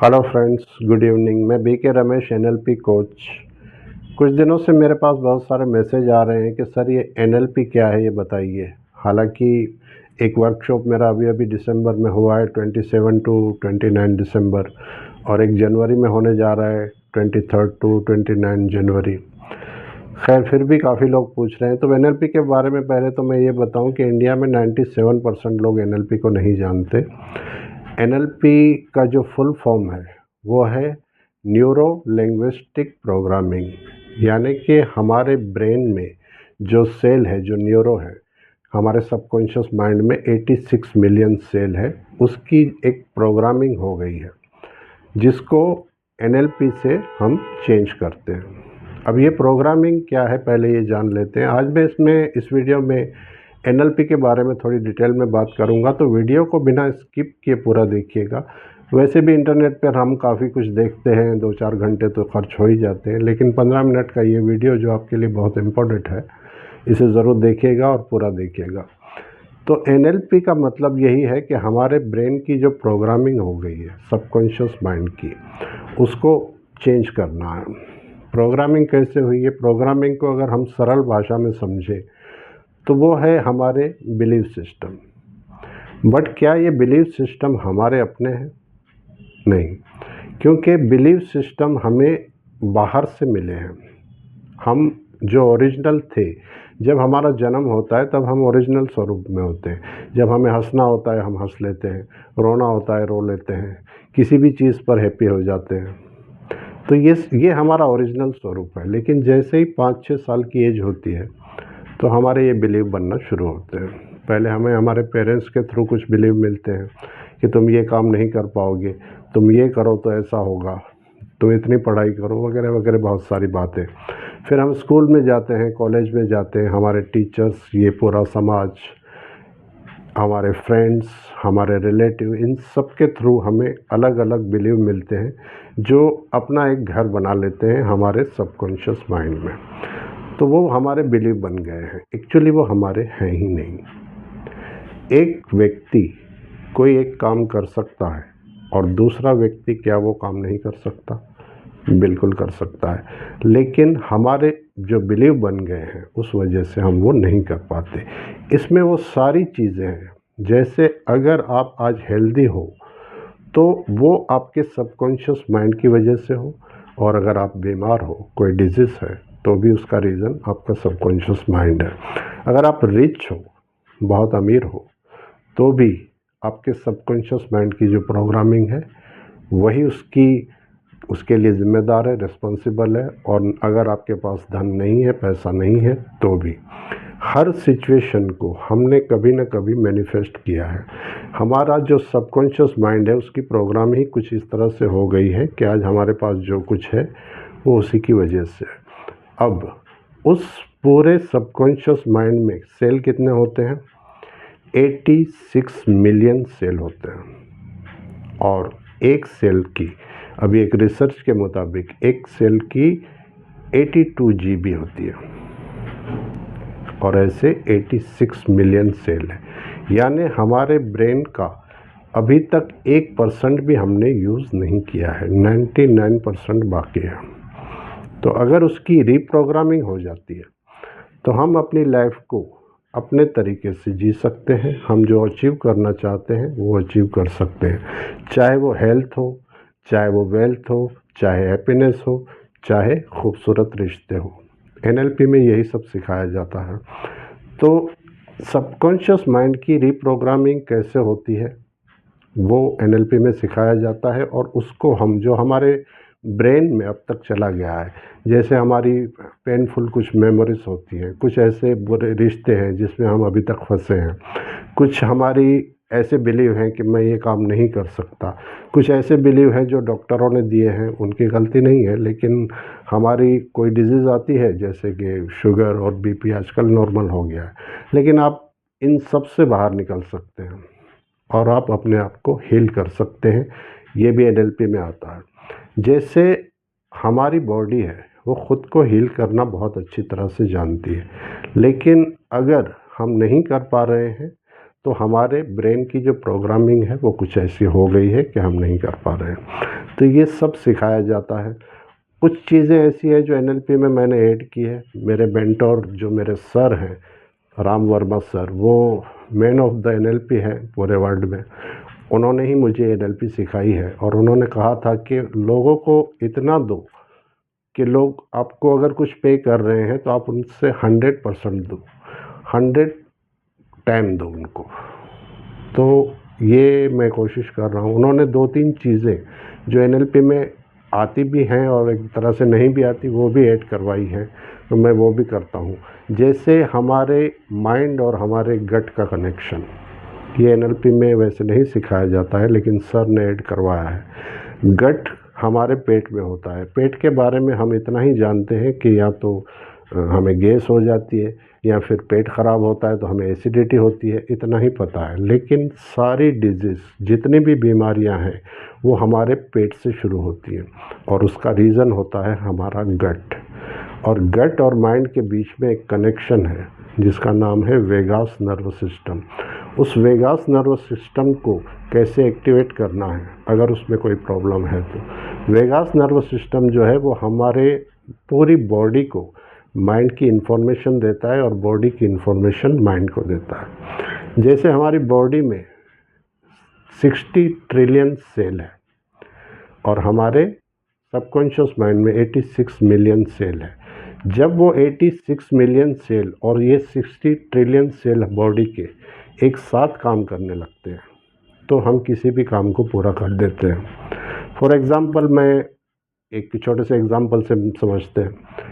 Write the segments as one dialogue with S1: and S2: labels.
S1: Hello friends, good evening. मैं BK Ramesh, NLP coach. कुछ दिनों से मेरे पास बहुत सारे मैसेज आ रहे हैं कि सर ये एनएलपी क्या है, ये बताइए। हालांकि एक वर्कशॉप मेरा अभी अभी दिसंबर में हुआ है, 27 टू 29 दिसंबर, और एक जनवरी में होने जा रहा है, 23 टू 29 जनवरी। खैर, फिर भी काफ़ी लोग पूछ रहे हैं। तो एनएलपी के बारे में पहले तो मैं ये बताऊं कि इंडिया में 97% लोग एनएलपी को नहीं जानते। एनएलपी का जो फुल फॉर्म है वो है न्यूरो लिंग्विस्टिक प्रोग्रामिंग, यानी कि हमारे ब्रेन में जो सेल है, जो न्यूरो है, हमारे सबकॉन्शियस माइंड में 86 मिलियन सेल है, उसकी एक प्रोग्रामिंग हो गई है जिसको एनएलपी से हम चेंज करते हैं। अब ये प्रोग्रामिंग क्या है, पहले ये जान लेते हैं। आज मैं इस वीडियो में एनएलपी के बारे में थोड़ी डिटेल में बात करूंगा, तो वीडियो को बिना स्किप किए पूरा देखिएगा। वैसे भी इंटरनेट पर हम काफ़ी कुछ देखते हैं, 2-4 घंटे तो खर्च हो ही जाते हैं, लेकिन 15 मिनट का ये वीडियो जो आपके लिए बहुत इम्पोर्टेंट है, इसे ज़रूर देखिएगा और पूरा देखिएगा। तो एनएलपी का मतलब यही है कि हमारे ब्रेन की जो प्रोग्रामिंग हो गई है सबकॉन्शियस माइंड की, उसको चेंज करना है। प्रोग्रामिंग कैसे हुई है? प्रोग्रामिंग को अगर हम सरल भाषा में समझें तो वो है हमारे बिलीफ सिस्टम। बट क्या ये बिलीफ सिस्टम हमारे अपने हैं? नहीं, क्योंकि बिलीफ सिस्टम हमें बाहर से मिले हैं। हम जो ओरिजिनल थे, जब हमारा जन्म होता है तब हम ओरिजिनल स्वरूप में होते हैं। जब हमें हंसना होता है हम हंस लेते हैं, रोना होता है रो लेते हैं, किसी भी चीज़ पर हैप्पी हो जाते हैं। तो ये हमारा ओरिजिनल स्वरूप है। लेकिन जैसे ही 5-6 साल की एज होती है तो हमारे ये बिलीव बनना शुरू होते हैं। पहले हमें हमारे पेरेंट्स के थ्रू कुछ बिलीव मिलते हैं कि तुम ये काम नहीं कर पाओगे, तुम ये करो तो ऐसा होगा, तुम इतनी पढ़ाई करो, वगैरह वगैरह बहुत सारी बातें। फिर हम स्कूल में जाते हैं, कॉलेज में जाते हैं, हमारे टीचर्स, ये पूरा समाज, हमारे फ्रेंड्स, हमारे रिलेटिव, इन सब के थ्रू हमें अलग अलग बिलीव मिलते हैं जो अपना एक घर बना लेते हैं हमारे सबकॉन्शियस माइंड में। तो वो हमारे बिलीव बन गए हैं। एक्चुअली वो हमारे हैं ही नहीं। एक व्यक्ति कोई एक काम कर सकता है और दूसरा व्यक्ति क्या वो काम नहीं कर सकता? बिल्कुल कर सकता है, लेकिन हमारे जो बिलीव बन गए हैं उस वजह से हम वो नहीं कर पाते। इसमें वो सारी चीज़ें हैं, जैसे अगर आप आज हेल्दी हो तो वो आपके सबकॉन्शियस माइंड की वजह से हो, और अगर आप बीमार हो, कोई डिजीज़ है, तो भी उसका रीज़न आपका सबकॉन्शियस माइंड है। अगर आप रिच हो, बहुत अमीर हो, तो भी आपके सबकॉन्शियस माइंड की जो प्रोग्रामिंग है वही उसके लिए ज़िम्मेदार है, रिस्पॉन्सिबल है। और अगर आपके पास धन नहीं है, पैसा नहीं है, तो भी हर सिचुएशन को हमने कभी ना कभी मैनिफेस्ट किया है। हमारा जो सबकॉन्शियस माइंड है उसकी प्रोग्राम ही कुछ इस तरह से हो गई है कि आज हमारे पास जो कुछ है वो उसी की वजह से है। अब उस पूरे सबकॉन्शियस माइंड में सेल कितने होते हैं? 86 मिलियन सेल होते हैं। और एक सेल की, अभी एक रिसर्च के मुताबिक, एक सेल की 82 GB होती है, और ऐसे 86 मिलियन सेल है। यानी हमारे ब्रेन का अभी तक 1% भी हमने यूज़ नहीं किया है, 99% बाकी है। तो अगर उसकी रीप्रोग्रामिंग हो जाती है तो हम अपनी लाइफ को अपने तरीके से जी सकते हैं। हम जो अचीव करना चाहते हैं वो अचीव कर सकते हैं, चाहे वो हेल्थ हो, चाहे वो वेल्थ हो, चाहे हैप्पीनेस हो, चाहे खूबसूरत रिश्ते हो। एनएलपी में यही सब सिखाया जाता है। तो सबकॉन्शियस माइंड की रीप्रोग्रामिंग कैसे होती है वो एनएलपी में सिखाया जाता है, और उसको हम जो हमारे ब्रेन में अब तक चला गया है, जैसे हमारी पेनफुल कुछ मेमोरीज होती हैं, कुछ ऐसे बुरे रिश्ते हैं जिसमें हम अभी तक फंसे हैं, कुछ हमारी ऐसे बिलीव हैं कि मैं ये काम नहीं कर सकता, कुछ ऐसे बिलीव हैं जो डॉक्टरों ने दिए हैं, उनकी गलती नहीं है, लेकिन हमारी कोई डिजीज़ आती है जैसे कि शुगर और बीपी आजकल नॉर्मल हो गया है, लेकिन आप इन सब से बाहर निकल सकते हैं और आप अपने आप को हील कर सकते हैं। ये भी एनएलपी में आता है। जैसे हमारी बॉडी है वो ख़ुद को हील करना बहुत अच्छी तरह से जानती है, लेकिन अगर हम नहीं कर पा रहे हैं तो हमारे ब्रेन की जो प्रोग्रामिंग है वो कुछ ऐसी हो गई है कि हम नहीं कर पा रहे हैं। तो ये सब सिखाया जाता है। कुछ चीज़ें ऐसी हैं जो एनएलपी में मैंने ऐड की है। मेरे मेंटोर जो मेरे सर हैं, राम वर्मा सर, वो मैन ऑफ द एनएलपी हैं पूरे वर्ल्ड में। उन्होंने ही मुझे एनएलपी सिखाई है और उन्होंने कहा था कि लोगों को इतना दो कि लोग आपको अगर कुछ पे कर रहे हैं तो आप उनसे 100% दो, 100 टाइम दो उनको। तो ये मैं कोशिश कर रहा हूँ। उन्होंने 2-3 चीज़ें जो एनएलपी में आती भी हैं और एक तरह से नहीं भी आती वो भी ऐड करवाई हैं, तो मैं वो भी करता हूँ। जैसे हमारे माइंड और हमारे गट का कनेक्शन, ये एनएलपी में वैसे नहीं सिखाया जाता है लेकिन सर ने ऐड करवाया है। गट हमारे पेट में होता है। पेट के बारे में हम इतना ही जानते हैं कि या तो हमें गैस हो जाती है या फिर पेट ख़राब होता है तो हमें एसिडिटी होती है, इतना ही पता है। लेकिन सारी डिजीज़, जितनी भी बीमारियां हैं, वो हमारे पेट से शुरू होती हैं और उसका रीज़न होता है हमारा गट। और गट और माइंड के बीच में एक कनेक्शन है जिसका नाम है वेगास नर्व सिस्टम। उस वेगास नर्व सिस्टम को कैसे एक्टिवेट करना है अगर उसमें कोई प्रॉब्लम है तो। वेगास नर्व सिस्टम जो है वो हमारे पूरी बॉडी को माइंड की इन्फॉर्मेशन देता है और बॉडी की इन्फॉर्मेशन माइंड को देता है। जैसे हमारी बॉडी में 60 ट्रिलियन सेल है और हमारे सबकॉन्शियस माइंड में 86 मिलियन सेल है। जब वो 86 मिलियन सेल और ये 60 ट्रिलियन सेल बॉडी के एक साथ काम करने लगते हैं तो हम किसी भी काम को पूरा कर देते हैं। फॉर एग्ज़ाम्पल, मैं एक छोटे से एग्ज़ाम्पल से समझते हैं।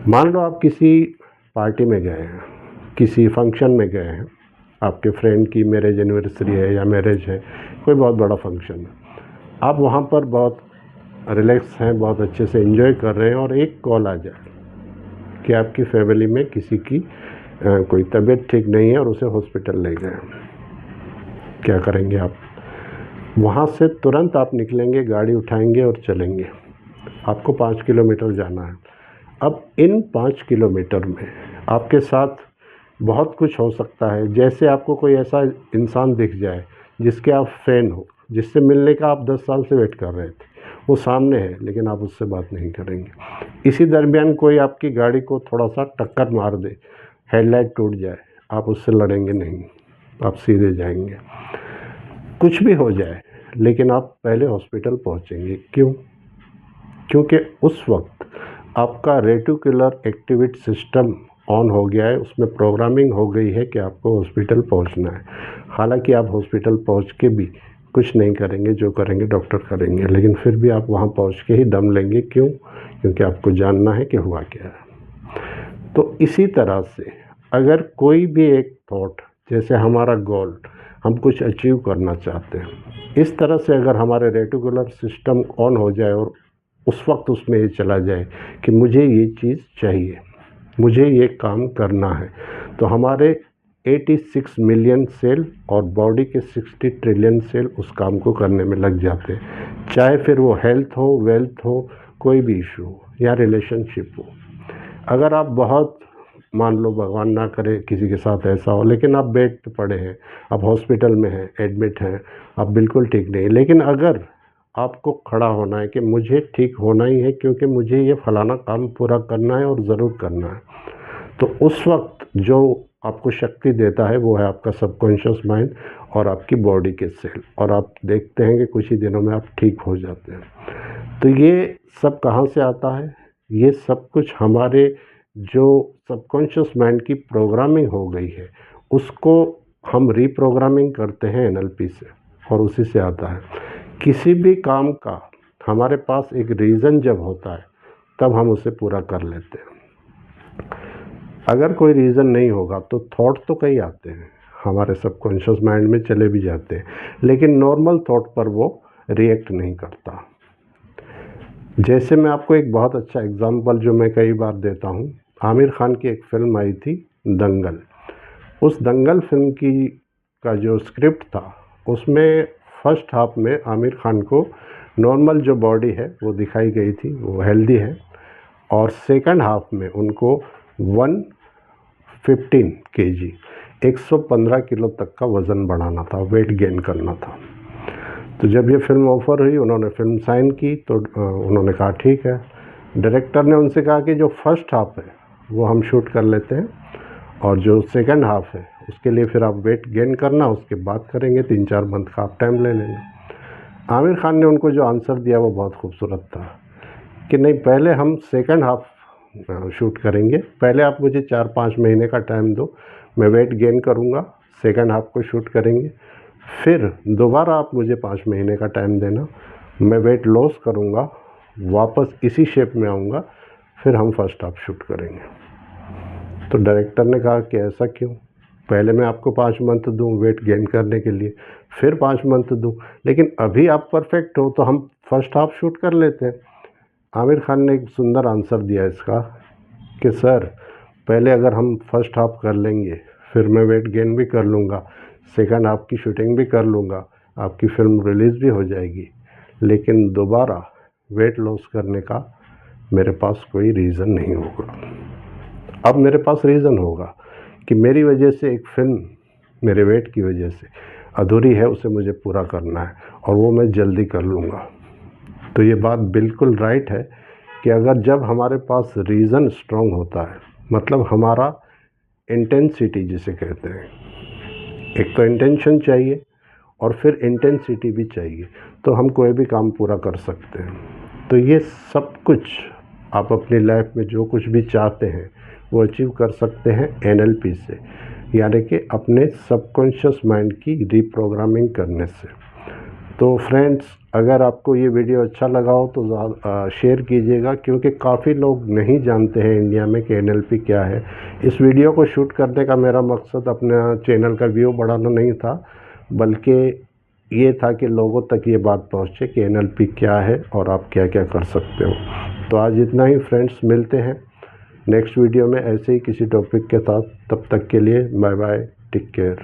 S1: मान लो आप किसी पार्टी में गए हैं, किसी फंक्शन में गए हैं, आपके फ्रेंड की मैरिज एनिवर्सरी है या मैरिज है, कोई बहुत बड़ा फंक्शन है। आप वहाँ पर बहुत रिलैक्स हैं, बहुत अच्छे से एंजॉय कर रहे हैं और एक कॉल आ जाए कि आपकी फैमिली में किसी की कोई तबीयत ठीक नहीं है और उसे हॉस्पिटल ले गए। क्या करेंगे आप? वहाँ से तुरंत आप निकलेंगे, गाड़ी उठाएंगे और चलेंगे। आपको 5 किलोमीटर जाना है। अब इन 5 किलोमीटर में आपके साथ बहुत कुछ हो सकता है। जैसे आपको कोई ऐसा इंसान दिख जाए जिसके आप फ़ैन हो, जिससे मिलने का आप 10 साल से वेट कर रहे थे, वो सामने है लेकिन आप उससे बात नहीं करेंगे। इसी दरमियान कोई आपकी गाड़ी को थोड़ा सा टक्कर मार दे, हेडलाइट टूट जाए, आप उससे लड़ेंगे नहीं, आप सीधे जाएंगे। कुछ भी हो जाए लेकिन आप पहले हॉस्पिटल पहुंचेंगे। क्यों? क्योंकि उस वक्त आपका रेटिकुलर एक्टिवेट सिस्टम ऑन हो गया है, उसमें प्रोग्रामिंग हो गई है कि आपको हॉस्पिटल पहुंचना है। हालांकि आप हॉस्पिटल पहुंच के भी कुछ नहीं करेंगे, जो करेंगे डॉक्टर करेंगे, लेकिन फिर भी आप वहां पहुंच के ही दम लेंगे। क्यों? क्योंकि आपको जानना है कि हुआ क्या है। तो इसी तरह से अगर कोई भी एक थॉट, जैसे हमारा गोल, हम कुछ अचीव करना चाहते हैं, इस तरह से अगर हमारे रेटिकुलर सिस्टम ऑन हो जाए और उस वक्त उसमें ये चला जाए कि मुझे ये चीज़ चाहिए, मुझे ये काम करना है, तो हमारे 86 मिलियन सेल और बॉडी के 60 ट्रिलियन सेल उस काम को करने में लग जाते हैं। चाहे फिर वो हेल्थ हो, वेल्थ हो, कोई भी इशू हो या रिलेशनशिप हो। अगर आप बहुत, मान लो भगवान ना करे किसी के साथ ऐसा हो, लेकिन आप बेड पे पड़े हैं, आप हॉस्पिटल में हैं, एडमिट हैं, आप बिल्कुल ठीक नहीं, लेकिन अगर आपको खड़ा होना है कि मुझे ठीक होना ही है क्योंकि मुझे ये फलाना काम पूरा करना है और ज़रूर करना है, तो उस वक्त जो आपको शक्ति देता है वो है आपका सबकॉन्शियस माइंड और आपकी बॉडी के सेल, और आप देखते हैं कि कुछ ही दिनों में आप ठीक हो जाते हैं। तो ये सब कहाँ से आता है? ये सब कुछ हमारे जो सबकॉन्शियस माइंड की प्रोग्रामिंग हो गई है, उसको हम रीप्रोग्रामिंग करते हैं एनएलपी से, और उसी से आता है। किसी भी काम का हमारे पास एक रीज़न जब होता है तब हम उसे पूरा कर लेते हैं। अगर कोई रीज़न नहीं होगा तो थॉट तो कई आते हैं, हमारे सबकॉन्शियस माइंड में चले भी जाते हैं, लेकिन नॉर्मल थॉट पर वो रिएक्ट नहीं करता। जैसे मैं आपको एक बहुत अच्छा एग्जांपल जो मैं कई बार देता हूँ, आमिर खान की एक फ़िल्म आई थी दंगल। उस दंगल फिल्म की का जो स्क्रिप्ट था, उसमें फर्स्ट हाफ में आमिर खान को नॉर्मल जो बॉडी है वो दिखाई गई थी, वो हेल्दी है, और सेकंड हाफ में उनको 115 केजी 115 किलो तक का वज़न बढ़ाना था, वेट गेन करना था। तो जब ये फ़िल्म ऑफ़र हुई, उन्होंने फ़िल्म साइन की, तो उन्होंने कहा ठीक है। डायरेक्टर ने उनसे कहा कि जो फर्स्ट हाफ़ है वो हम शूट कर लेते हैं, और जो सेकंड हाफ़ है उसके लिए फिर आप वेट गेन करना, उसके बाद करेंगे, 3-4 मंथ का आप टाइम ले लेना। आमिर खान ने उनको जो आंसर दिया वो बहुत खूबसूरत था कि नहीं, पहले हम सेकंड हाफ़ शूट करेंगे, पहले आप मुझे 4-5 महीने का टाइम दो, मैं वेट गेन करूँगा, सेकंड हाफ़ को शूट करेंगे, फिर दोबारा आप मुझे 5 महीने का टाइम देना, मैं वेट लॉस करूँगा, वापस इसी शेप में आऊँगा, फिर हम फर्स्ट हाफ़ शूट करेंगे। तो डायरेक्टर ने कहा कि ऐसा क्यों, पहले मैं आपको 5 मंथ दूँ वेट गेन करने के लिए, फिर 5 मंथ दूँ, लेकिन अभी आप परफेक्ट हो तो हम फर्स्ट हाफ़ शूट कर लेते हैं। आमिर खान ने एक सुंदर आंसर दिया इसका कि सर, पहले अगर हम फर्स्ट हाफ़ कर लेंगे, फिर मैं वेट गेन भी कर लूँगा, सेकंड हाफ़ की शूटिंग भी कर लूँगा, आपकी फ़िल्म रिलीज़ भी हो जाएगी, लेकिन दोबारा वेट लॉस करने का मेरे पास कोई रीज़न नहीं होगा। अब मेरे पास रीज़न होगा कि मेरी वजह से एक फ़िल्म मेरे वेट की वजह से अधूरी है, उसे मुझे पूरा करना है, और वो मैं जल्दी कर लूँगा। तो ये बात बिल्कुल राइट है कि अगर जब हमारे पास रीज़न स्ट्रॉन्ग होता है, मतलब हमारा इंटेंसिटी जिसे कहते हैं, एक तो इंटेंशन चाहिए और फिर इंटेंसिटी भी चाहिए, तो हम कोई भी काम पूरा कर सकते हैं। तो ये सब कुछ आप अपनी लाइफ में जो कुछ भी चाहते हैं वो अचीव कर सकते हैं NLP से, यानी कि अपने सबकॉन्शियस माइंड की रीप्रोग्रामिंग करने से। तो फ्रेंड्स, अगर आपको ये वीडियो अच्छा लगा हो तो शेयर कीजिएगा, क्योंकि काफ़ी लोग नहीं जानते हैं इंडिया में कि NLP क्या है। इस वीडियो को शूट करने का मेरा मकसद अपना चैनल का व्यू बढ़ाना नहीं था, बल्कि ये था कि लोगों तक ये बात पहुँचे कि NLP क्या है और आप क्या क्या कर सकते हो। तो आज इतना ही फ्रेंड्स, मिलते हैं नेक्स्ट वीडियो में ऐसे ही किसी टॉपिक के साथ। तब तक के लिए बाय बाय, टेक केयर।